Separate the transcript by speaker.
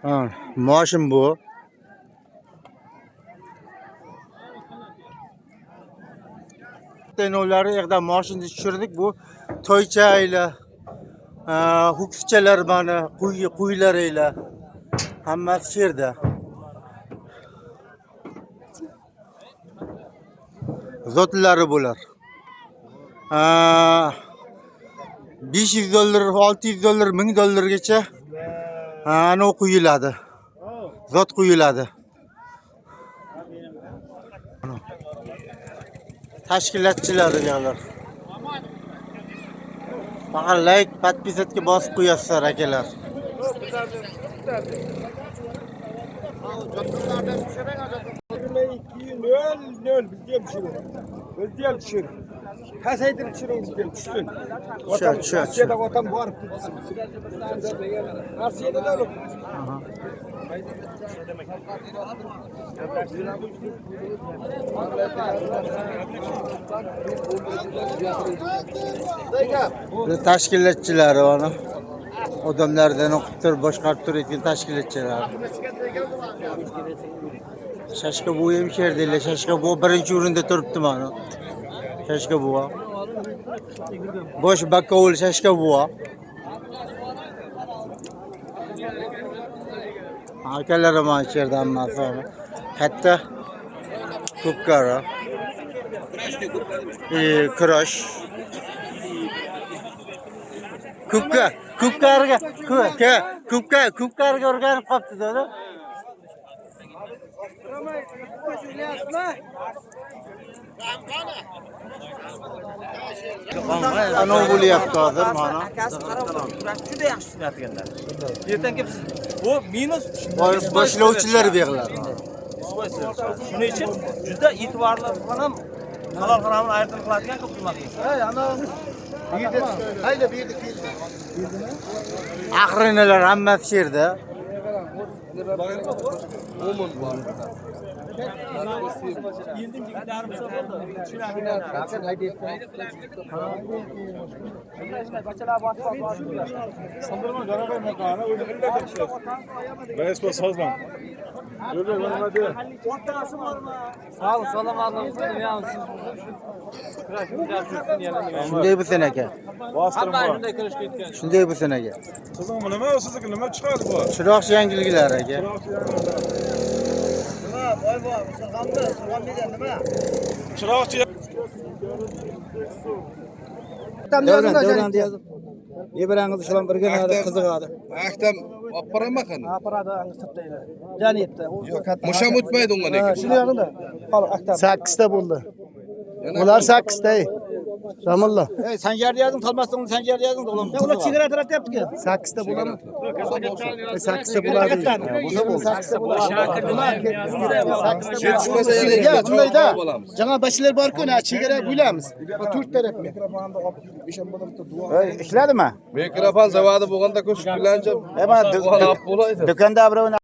Speaker 1: Ha, maaşım bu. Tenolları yerde maaşını düşürdük bu toyçayla, hukufçalar bana, kuyularıyla, hammasi şerde. Zotlari bular. 500 dolar, 600 dolar, 1000 dolargacha ana quyiladi. Zot quyiladi. Tashkilotchilar deganlar. Faqat like, подписаться bosib qo'yasizlar akalar.
Speaker 2: Bizde hem düşür. Kasaydır düşürün bizde düşsün.
Speaker 1: Düşer.
Speaker 2: Asya'da vatan var. Asya'da da olur.
Speaker 1: Bu tashkilotchilar onu. Odamlardan o'qib turib boshqarib turadigan tashkilotchilar. Shashka bu ham sherdilar. Shashka bu birinchi o'rinda turibdi mana. Shashka bu. Bosh bakovul shashka bu. Akalarim mana sherda hammasi. Katta ko'pkari. Kurash. Ko'pkariga o'rganib qolibdi-da. Ana bo'lyapti hozir mana.
Speaker 3: Akasi qarab juda yaxshi tushunadiganlar. Ertangi bu minus
Speaker 1: Boshlovchilar beg'lar.
Speaker 3: Shuning uchun juda e'tiborli ham halol haromni ayirib qiladigan ko'p qilmoqda. Ana
Speaker 1: Aqrinalar hammasi sherda. Shunday bu senaga. Shunday bu senaga.
Speaker 2: Kızım nima o sizniki nima chiqadi bu?
Speaker 1: Chiroq yangiliklar aka.
Speaker 2: Chiroqchi
Speaker 4: Davran yazdım. Ebirangiz shulan birga qiziqadi.
Speaker 5: Aktam opparama qani.
Speaker 4: Aparadi sirtlaydi. Janiyatda.
Speaker 5: Musham o'tmaydi unga lekin.
Speaker 4: Shuni yog'ida. Qol aktam.
Speaker 6: 8 ta bo'ldi. Ular 8 ta. Ramulla.
Speaker 4: Ey, sanjar yazdim, talmasdan sanjar yazdim oğlum. Ular chegara tarafda yaptı-ku.
Speaker 6: 8 ta bo'ladimi? 8 ta bo'ladi. Bo'lsa bo'ldi. 8 ta bo'ladi.
Speaker 5: Yetishmasa yana
Speaker 6: Ya, bundayda.
Speaker 5: olamiz.
Speaker 6: Жаңа bashlar bor-ku, chegara bo'ylamiz. 4 tarafga. Ishladimi?
Speaker 5: Mikrofon zavodi bo'lganda ko'shib bilancha
Speaker 1: Mana
Speaker 5: olib bo'ladi.
Speaker 1: do'konda birov